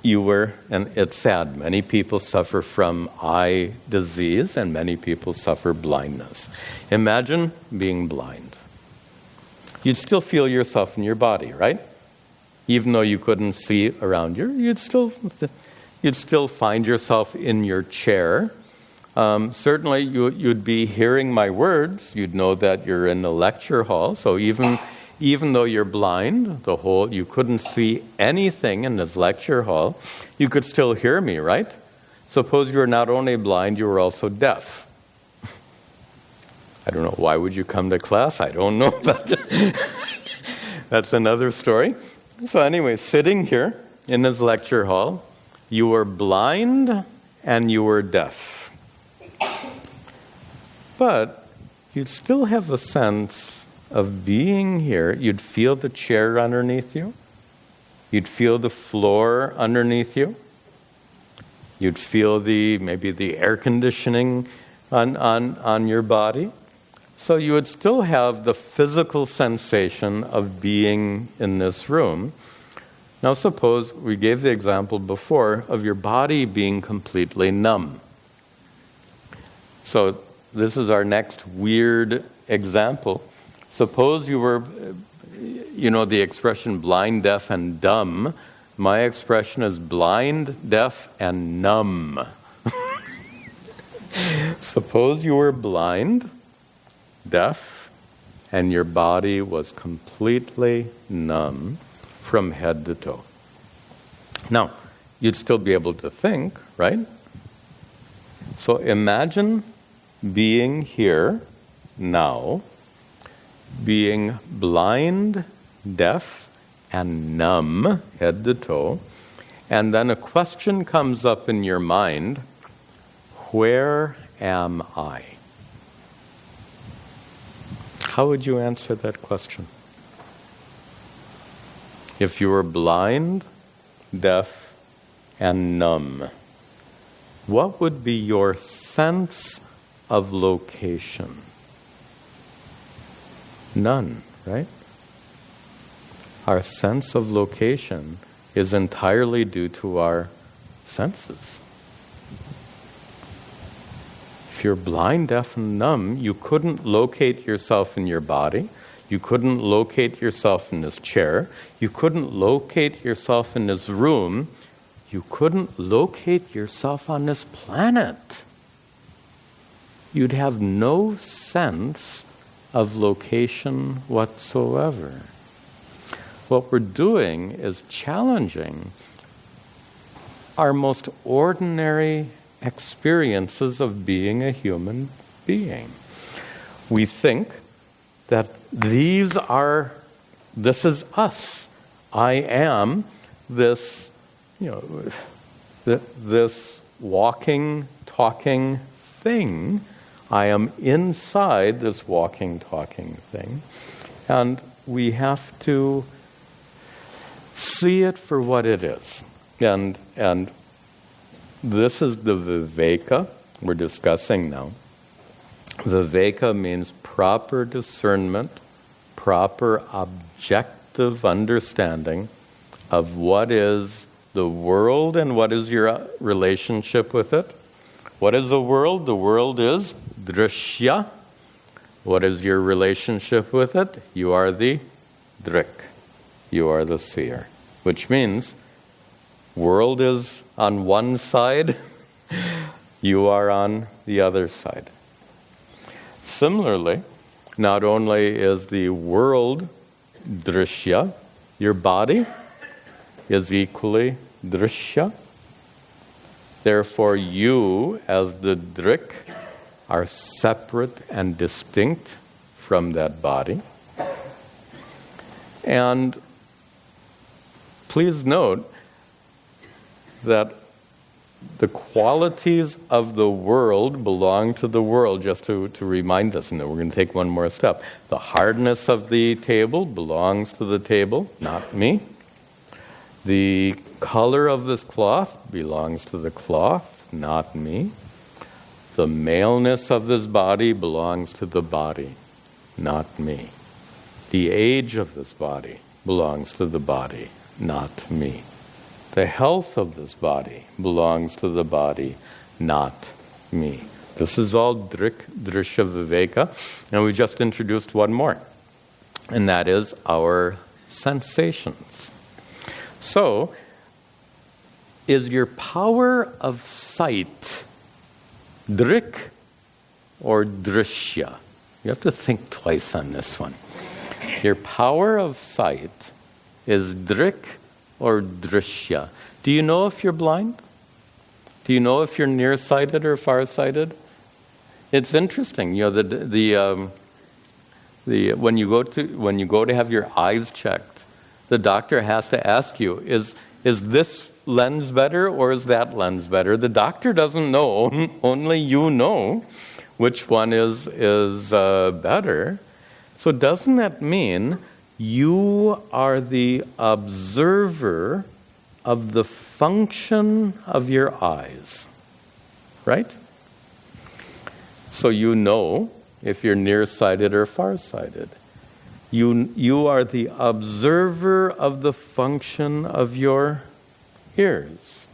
you were, and it's sad, many people suffer from eye disease and many people suffer blindness. Imagine being blind. You'd still feel yourself in your body, right? Even though you couldn't see around you, you'd still find yourself in your chair. Certainly you'd be hearing my words. You'd know that you're in the lecture hall. So even though you're blind, you couldn't see anything in this lecture hall, you could still hear me, right? Suppose you were not only blind, you were also deaf. I don't know, why would you come to class? I don't know, but that's another story. So anyway, sitting here in this lecture hall, you were blind and you were deaf. But you'd still have a sense of being here. You'd feel the chair underneath you. You'd feel the floor underneath you. You'd feel maybe the air conditioning on your body. So you would still have the physical sensation of being in this room. Now suppose we gave the example before of your body being completely numb. So this is our next weird example. Suppose you were, the expression blind, deaf, and dumb. My expression is blind, deaf, and numb. Suppose you were blind, deaf, and your body was completely numb from head to toe. Now, you'd still be able to think, right? So imagine being here now, being blind, deaf, and numb, head to toe, and then a question comes up in your mind, where am I? How would you answer that question? If you were blind, deaf, and numb, what would be your sense of location? None, right? Our sense of location is entirely due to our senses. If you're blind, deaf, and numb, you couldn't locate yourself in your body. You couldn't locate yourself in this chair. You couldn't locate yourself in this room. You couldn't locate yourself on this planet. You'd have no sense of location whatsoever. What we're doing is challenging our most ordinary experiences of being a human being. We think that this is us. I am this, this walking, talking thing. I am inside this walking, talking thing. And we have to see it for what it is. And this is the viveka we're discussing now. Viveka means proper discernment, proper objective understanding of what is the world and what is your relationship with it. What is the world? The world is drishya. What is your relationship with it? You are the Drik. You are the seer. Which means world is on one side, you are on the other side. Similarly, not only is the world drishya, your body is equally drishya. Therefore, you, as the Drik, are separate and distinct from that body. And please note that the qualities of the world belong to the world, just to remind us, and then we're going to take one more step. The hardness of the table belongs to the table, not me. The color of this cloth belongs to the cloth, not me. The maleness of this body belongs to the body, not me. The age of this body belongs to the body, not me. The health of this body belongs to the body, not me. This is all Drik, drishya, viveka. And we just introduced one more, and that is our sensations. So, is your power of sight Drik or drishya? You have to think twice on this one. Your power of sight is Drik or drishya. Do you know if you're blind? Do you know if you're nearsighted or farsighted? It's interesting. When you go to have your eyes checked, the doctor has to ask you, is this lens better or is that lens better? The doctor doesn't know. Only you know which one is better. So doesn't that mean you are the observer of the function of your eyes? Right? So you know if you're nearsighted or farsighted. You are the observer of the function of your ears.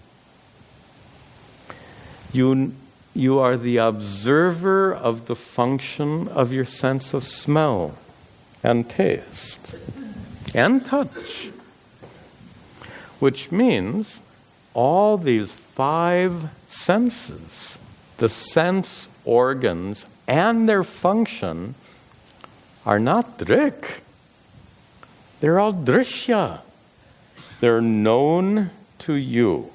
You You are the observer of the function of your sense of smell and taste and touch, which means all these 5 senses, the sense organs and their function, are not Drik. They're all drishya. They're known to you.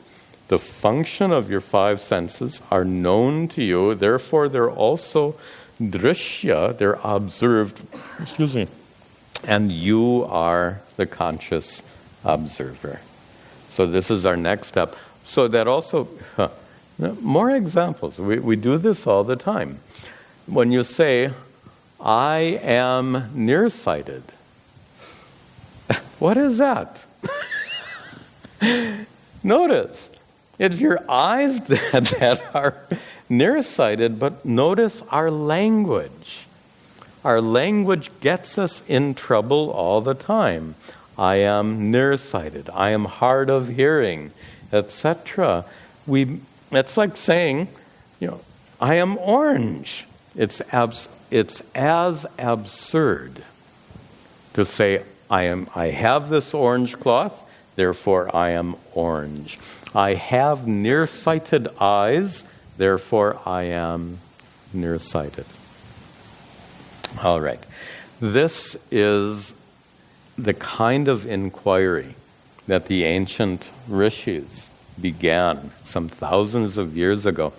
The function of your 5 senses are known to you. Therefore, they're also drishya. They're observed. And you are the conscious observer. So this is our next step. So that also, more examples. We do this all the time. When you say, I am nearsighted, what is that? Notice, it's your eyes that are nearsighted, but notice our language. Our language gets us in trouble all the time. I am nearsighted. I am hard of hearing, etc. It's like saying, I am orange. It's as absurd to say, I have this orange cloth, therefore I am orange. I have nearsighted eyes, therefore I am nearsighted. All right. This is the kind of inquiry that the ancient rishis began some thousands of years ago.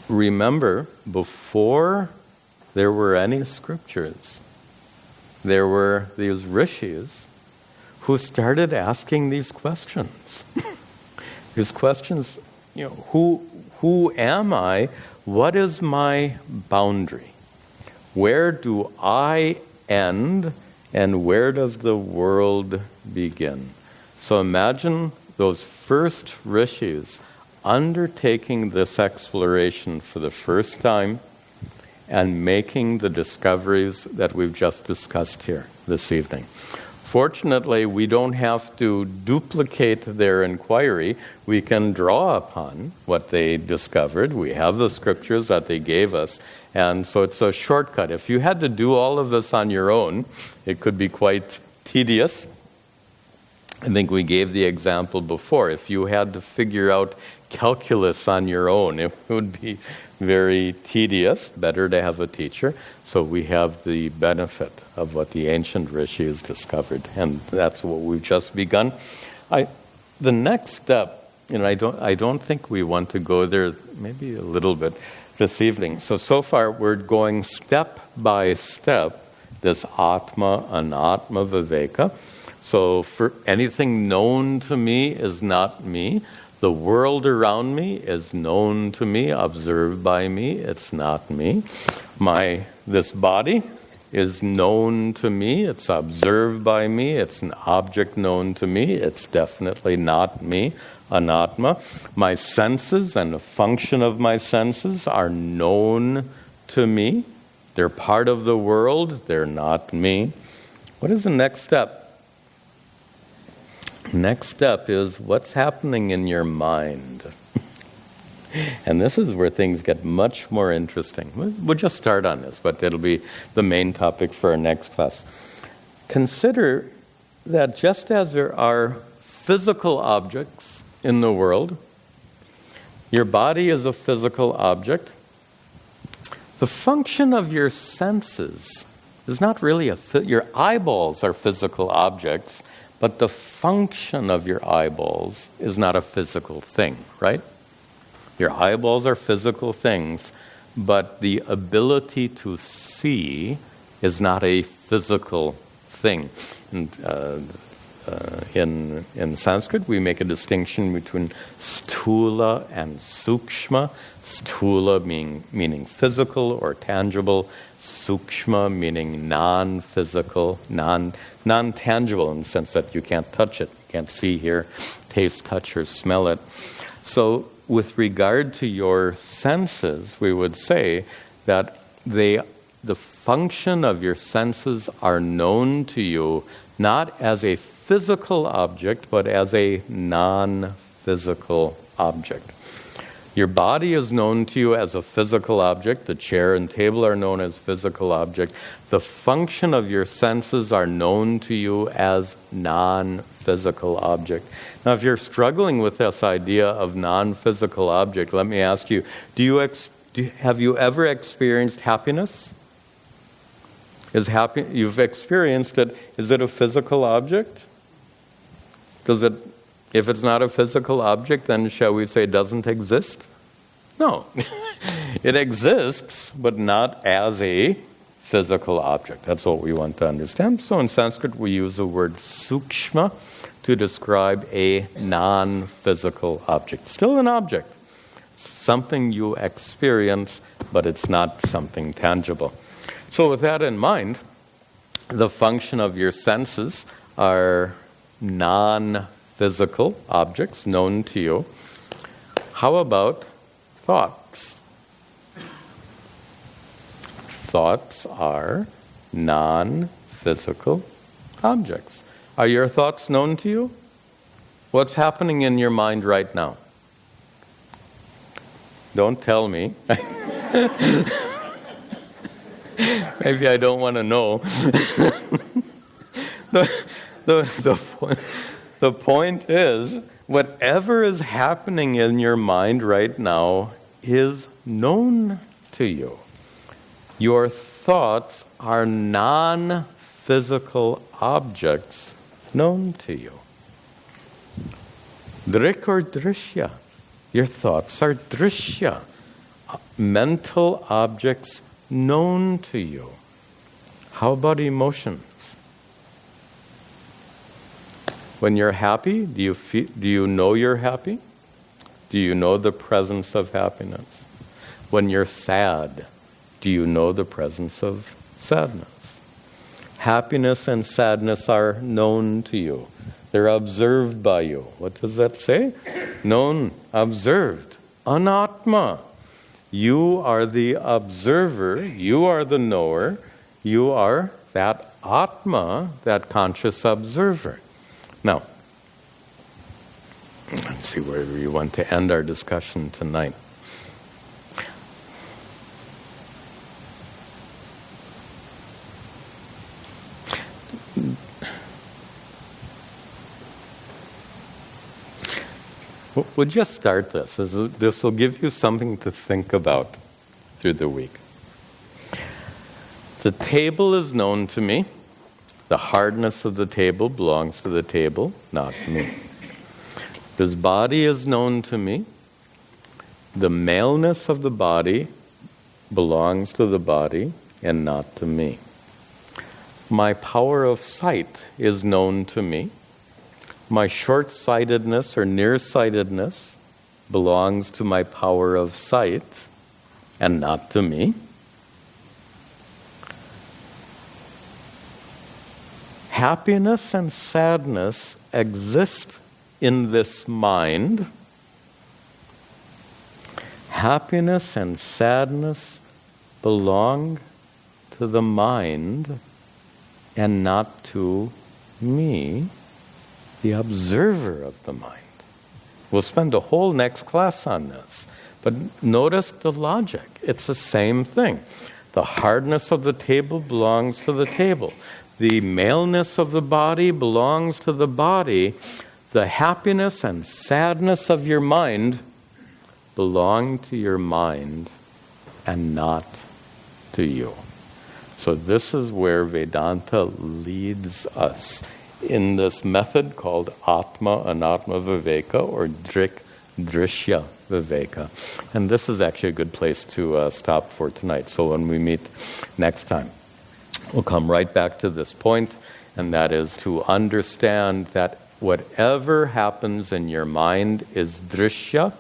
Remember, before there were any scriptures, there were these rishis who started asking these questions. These questions, who am I? What is my boundary? Where do I end and where does the world begin? So imagine those first rishis undertaking this exploration for the first time and making the discoveries that we've just discussed here this evening. Fortunately, we don't have to duplicate their inquiry. We can draw upon what they discovered. We have the scriptures that they gave us, and so it's a shortcut. If you had to do all of this on your own, it could be quite tedious. I think we gave the example before. If you had to figure out calculus on your own, it would be very tedious. Better to have a teacher. So we have the benefit of what the ancient rishis discovered, and that's what we've just begun. The next step, I don't think we want to go there. Maybe a little bit this evening. So far we're going step by step. This atma, anatma, viveka. So for anything known to me is not me. The world around me is known to me, observed by me. It's not me. This body is known to me. It's observed by me. It's an object known to me. It's definitely not me, anatma. My senses and the function of my senses are known to me. They're part of the world. They're not me. What is the next step? Next step is what's happening in your mind. And this is where things get much more interesting. We'll just start on this, but it'll be the main topic for our next class. Consider that just as there are physical objects in the world, your body is a physical object. The function of your senses is not really your eyeballs are physical objects, but the function of your eyeballs is not a physical thing, right? Your eyeballs are physical things, but the ability to see is not a physical thing. And, in Sanskrit, we make a distinction between stula and sukshma. Stula meaning physical or tangible. Sukshma meaning non-physical, non-tangible in the sense that you can't touch it, you can't see, hear, taste, touch, or smell it. So with regard to your senses, we would say that the function of your senses are known to you not as a physical object, but as a non-physical physical object. Your body is known to you as a physical object. The chair and table are known as physical object. The function of your senses are known to you as non-physical object. Now, if you're struggling with this idea of non-physical object, let me ask you, have you ever experienced happiness? You've experienced it. Is it a physical object? If it's not a physical object, then shall we say it doesn't exist? No. It exists, but not as a physical object. That's what we want to understand. So in Sanskrit, we use the word sukshma to describe a non-physical object. Still an object. Something you experience, but it's not something tangible. So with that in mind, the function of your senses are non-physical objects known to you. How about thoughts? Thoughts are non-physical objects. Are your thoughts known to you? What's happening in your mind right now? Don't tell me. Maybe I don't want to know. The point is, whatever is happening in your mind right now is known to you. Your thoughts are non-physical objects known to you. Drik or drishya. Your thoughts are drishya, mental objects known to you. How about emotions? When you're happy, do you know you're happy? Do you know the presence of happiness? When you're sad, do you know the presence of sadness? Happiness and sadness are known to you. They're observed by you. What does that say? Known, observed. Anatma. You are the observer. You are the knower. You are that atma, that conscious observer. Now, let's see where we want to end our discussion tonight. We'll just start this. This will give you something to think about through the week. The table is known to me. The hardness of the table belongs to the table, not me. This body is known to me. The maleness of the body belongs to the body and not to me. My power of sight is known to me. My short-sightedness or nearsightedness belongs to my power of sight and not to me. Happiness and sadness exist in this mind. Happiness and sadness belong to the mind and not to me, the observer of the mind. We'll spend a whole next class on this. But notice the logic. It's the same thing. The hardness of the table belongs to the table. The maleness of the body belongs to the body. The happiness and sadness of your mind belong to your mind and not to you. So this is where Vedanta leads us in this method called atma, anatma viveka, or Drik, drishya viveka. And this is actually a good place to stop for tonight. So when we meet next time, we'll come right back to this point, and that is to understand that whatever happens in your mind is drishya,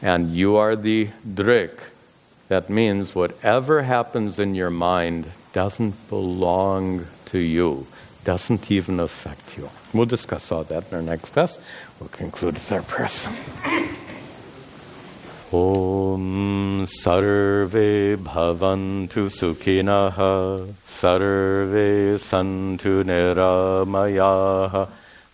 and you are the Drik. That means whatever happens in your mind doesn't belong to you, doesn't even affect you. We'll discuss all that in our next class. We'll conclude with our prayers. Om sarve bhavantu sukhinah, sarve santu niramayaha,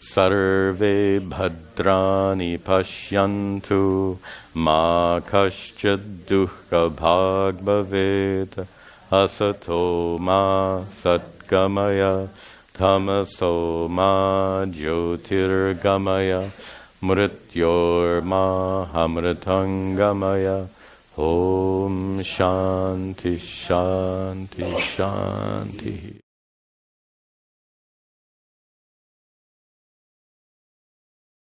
Sarve bhadrani pashyantu ma kaschid dukkha bhag bhavet asato ma satgamaya tamaso ma jyotirgamaya mrityor ma hamritangamaya. Om Shanti Shanti Shanti.